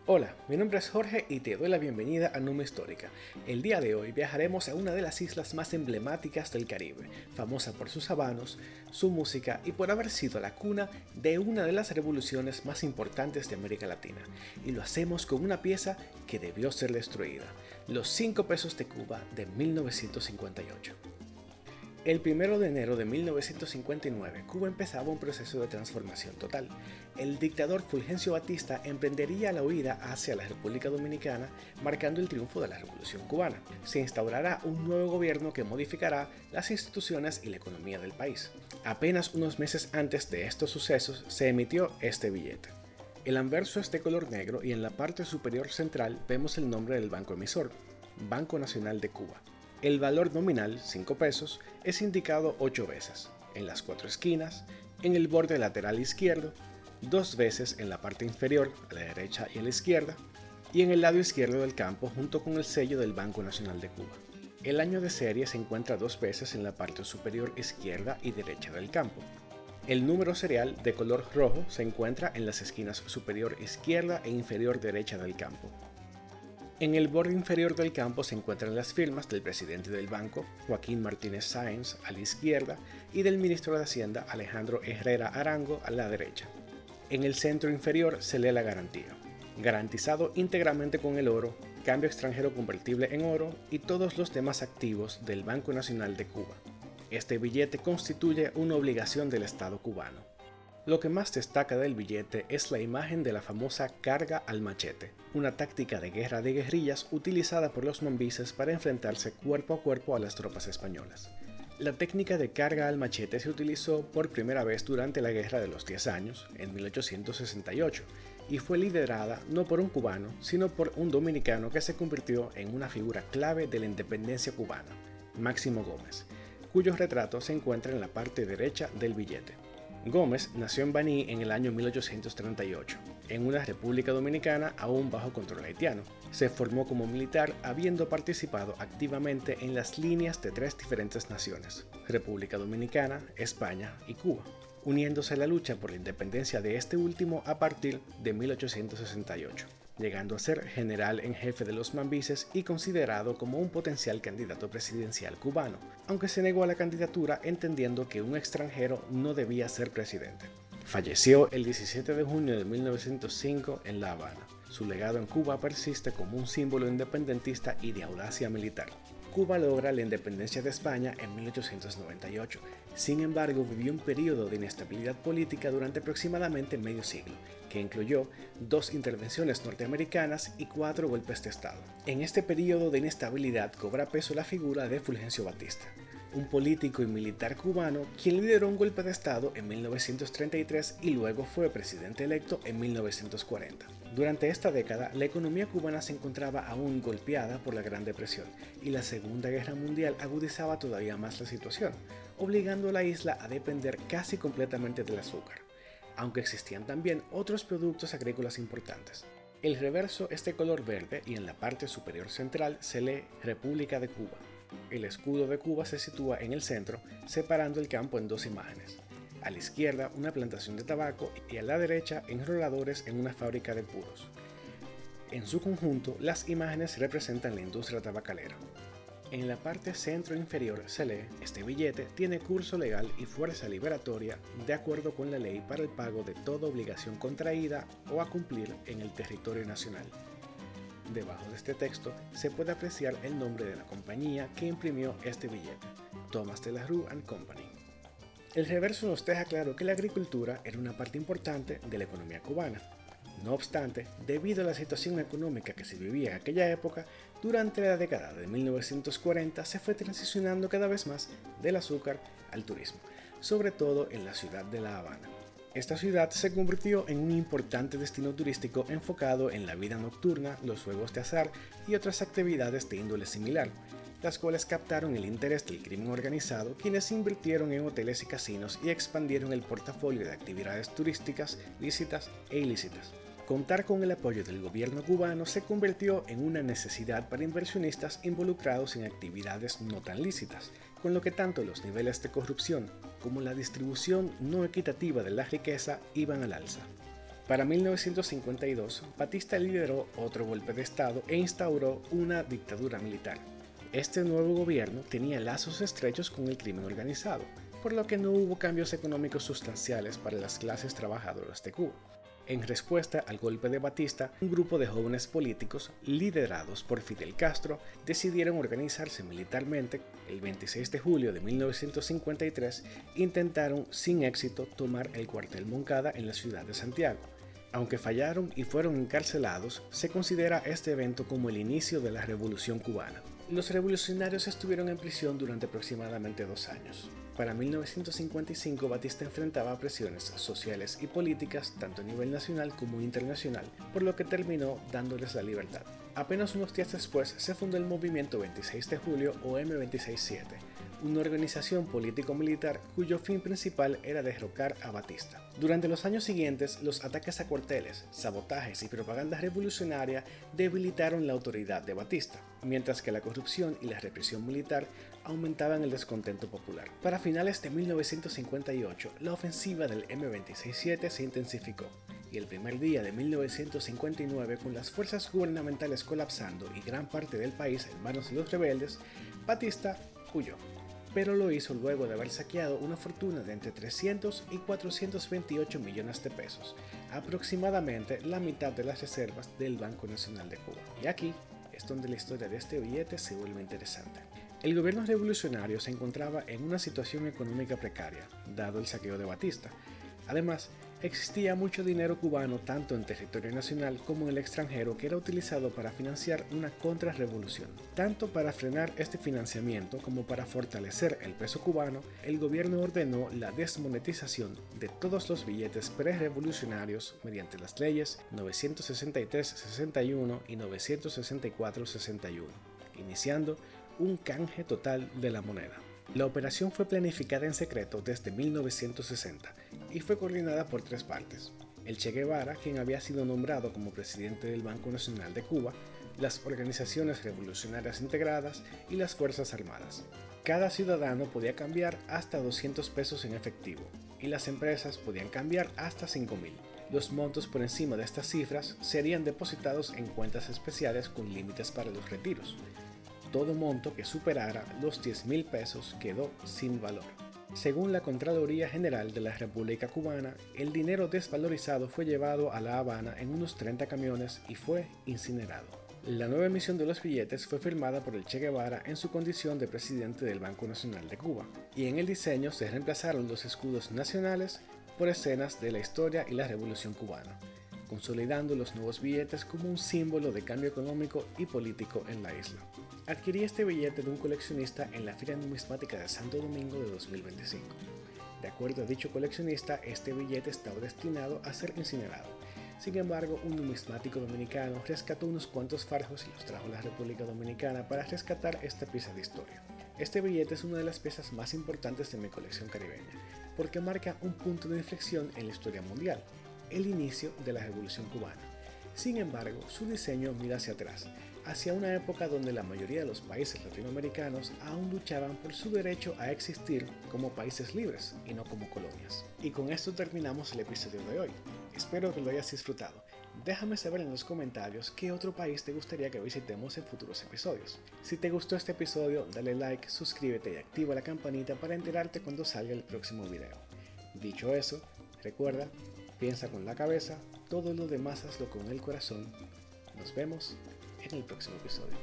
Hola, mi nombre es Jorge y te doy la bienvenida a Numa Histórica. El día de hoy viajaremos a una de las islas más emblemáticas del Caribe, famosa por sus habanos, su música y por haber sido la cuna de una de las revoluciones más importantes de América Latina. Y lo hacemos con una pieza que debió ser destruida, los 5 pesos de Cuba de 1958. El 1 de enero de 1959, Cuba empezaba un proceso de transformación total. El dictador Fulgencio Batista emprendería la huida hacia la República Dominicana, marcando el triunfo de la Revolución Cubana. Se instaurará un nuevo gobierno que modificará las instituciones y la economía del país. Apenas unos meses antes de estos sucesos, se emitió este billete. El anverso es de color negro y en la parte superior central vemos el nombre del banco emisor, Banco Nacional de Cuba. El valor nominal, 5 pesos, es indicado 8 veces, en las 4 esquinas, en el borde lateral izquierdo, 2 veces en la parte inferior, a la derecha y a la izquierda, y en el lado izquierdo del campo junto con el sello del Banco Nacional de Cuba. El año de serie se encuentra 2 veces en la parte superior izquierda y derecha del campo. El número serial de color rojo se encuentra en las esquinas superior izquierda e inferior derecha del campo. En el borde inferior del campo se encuentran las firmas del presidente del banco, Joaquín Martínez Sáenz, a la izquierda, y del ministro de Hacienda, Alejandro Herrera Arango, a la derecha. En el centro inferior se lee la garantía, garantizado íntegramente con el oro, cambio extranjero convertible en oro y todos los demás activos del Banco Nacional de Cuba. Este billete constituye una obligación del Estado cubano. Lo que más destaca del billete es la imagen de la famosa carga al machete, una táctica de guerra de guerrillas utilizada por los mambises para enfrentarse cuerpo a cuerpo a las tropas españolas. La técnica de carga al machete se utilizó por primera vez durante la Guerra de los 10 Años, en 1868, y fue liderada no por un cubano, sino por un dominicano que se convirtió en una figura clave de la independencia cubana, Máximo Gómez, cuyo retrato se encuentra en la parte derecha del billete. Gómez nació en Baní en el año 1838, en una República Dominicana aún bajo control haitiano. Se formó como militar habiendo participado activamente en las líneas de 3 diferentes naciones, República Dominicana, España y Cuba, uniéndose a la lucha por la independencia de este último a partir de 1868, llegando a ser general en jefe de los mambises y considerado como un potencial candidato presidencial cubano, aunque se negó a la candidatura entendiendo que un extranjero no debía ser presidente. Falleció el 17 de junio de 1905 en La Habana. Su legado en Cuba persiste como un símbolo independentista y de audacia militar. Cuba logra la independencia de España en 1898. Sin embargo, vivió un periodo de inestabilidad política durante aproximadamente medio siglo, que incluyó 2 intervenciones norteamericanas y 4 golpes de Estado. En este periodo de inestabilidad cobra peso la figura de Fulgencio Batista, un político y militar cubano quien lideró un golpe de Estado en 1933 y luego fue presidente electo en 1940. Durante esta década, la economía cubana se encontraba aún golpeada por la Gran Depresión y la Segunda Guerra Mundial agudizaba todavía más la situación, obligando a la isla a depender casi completamente del azúcar, aunque existían también otros productos agrícolas importantes. El reverso es de color verde y en la parte superior central se lee República de Cuba. El escudo de Cuba se sitúa en el centro, separando el campo en 2 imágenes. A la izquierda una plantación de tabaco y a la derecha enroladores en una fábrica de puros. En su conjunto, las imágenes representan la industria tabacalera. En la parte centro inferior se lee, este billete tiene curso legal y fuerza liberatoria de acuerdo con la ley para el pago de toda obligación contraída o a cumplir en el territorio nacional. Debajo de este texto se puede apreciar el nombre de la compañía que imprimió este billete, Thomas de la Rue & Company. El reverso nos deja claro que la agricultura era una parte importante de la economía cubana. No obstante, debido a la situación económica que se vivía en aquella época, durante la década de 1940 se fue transicionando cada vez más del azúcar al turismo, sobre todo en la ciudad de La Habana. Esta ciudad se convirtió en un importante destino turístico enfocado en la vida nocturna, los juegos de azar y otras actividades de índole similar, las cuales captaron el interés del crimen organizado, quienes invirtieron en hoteles y casinos y expandieron el portafolio de actividades turísticas lícitas e ilícitas. Contar con el apoyo del gobierno cubano se convirtió en una necesidad para inversionistas involucrados en actividades no tan lícitas, con lo que tanto los niveles de corrupción como la distribución no equitativa de la riqueza iban al alza. Para 1952, Batista lideró otro golpe de Estado e instauró una dictadura militar. Este nuevo gobierno tenía lazos estrechos con el crimen organizado, por lo que no hubo cambios económicos sustanciales para las clases trabajadoras de Cuba. En respuesta al golpe de Batista, un grupo de jóvenes políticos, liderados por Fidel Castro, decidieron organizarse militarmente. El 26 de julio de 1953, intentaron sin éxito tomar el cuartel Moncada en la ciudad de Santiago. Aunque fallaron y fueron encarcelados, se considera este evento como el inicio de la Revolución cubana. Los revolucionarios estuvieron en prisión durante aproximadamente 2 años. Para 1955, Batista enfrentaba presiones sociales y políticas tanto a nivel nacional como internacional, por lo que terminó dándoles la libertad. Apenas unos días después se fundó el movimiento 26 de julio o M267, una organización político-militar cuyo fin principal era derrocar a Batista. Durante los años siguientes, los ataques a cuarteles, sabotajes y propaganda revolucionaria debilitaron la autoridad de Batista, mientras que la corrupción y la represión militar aumentaban el descontento popular. Para finales de 1958, la ofensiva del M267 se intensificó, y el primer día de 1959, con las fuerzas gubernamentales colapsando y gran parte del país en manos de los rebeldes, Batista huyó. Pero lo hizo luego de haber saqueado una fortuna de entre 300 y 428 millones de pesos, aproximadamente la mitad de las reservas del Banco Nacional de Cuba. Y aquí es donde la historia de este billete se vuelve interesante. El gobierno revolucionario se encontraba en una situación económica precaria, dado el saqueo de Batista. Además, existía mucho dinero cubano tanto en territorio nacional como en el extranjero que era utilizado para financiar una contrarrevolución. Tanto para frenar este financiamiento como para fortalecer el peso cubano, el gobierno ordenó la desmonetización de todos los billetes prerevolucionarios mediante las leyes 963-61 y 964-61, iniciando un canje total de la moneda. La operación fue planificada en secreto desde 1960 y fue coordinada por 3 partes: el Che Guevara, quien había sido nombrado como presidente del Banco Nacional de Cuba, las organizaciones revolucionarias integradas y las Fuerzas Armadas. Cada ciudadano podía cambiar hasta 200 pesos en efectivo y las empresas podían cambiar hasta 5.000. Los montos por encima de estas cifras serían depositados en cuentas especiales con límites para los retiros. Todo monto que superara los 10.000 pesos quedó sin valor. Según la Contraloría General de la República Cubana, el dinero desvalorizado fue llevado a La Habana en unos 30 camiones y fue incinerado. La nueva emisión de los billetes fue firmada por el Che Guevara en su condición de presidente del Banco Nacional de Cuba, y en el diseño se reemplazaron los escudos nacionales por escenas de la historia y la Revolución cubana, consolidando los nuevos billetes como un símbolo de cambio económico y político en la isla. Adquirí este billete de un coleccionista en la Feria Numismática de Santo Domingo de 2025. De acuerdo a dicho coleccionista, este billete estaba destinado a ser incinerado. Sin embargo, un numismático dominicano rescató unos cuantos fardos y los trajo a la República Dominicana para rescatar esta pieza de historia. Este billete es una de las piezas más importantes de mi colección caribeña, porque marca un punto de inflexión en la historia mundial, el inicio de la Revolución cubana. Sin embargo, su diseño mira hacia atrás, hacia una época donde la mayoría de los países latinoamericanos aún luchaban por su derecho a existir como países libres y no como colonias. Y con esto terminamos el episodio de hoy. Espero que lo hayas disfrutado. Déjame saber en los comentarios qué otro país te gustaría que visitemos en futuros episodios. Si te gustó este episodio, dale like, suscríbete y activa la campanita para enterarte cuando salga el próximo video. Dicho eso, recuerda, piensa con la cabeza, todo lo demás hazlo con el corazón. Nos vemos en el próximo episodio.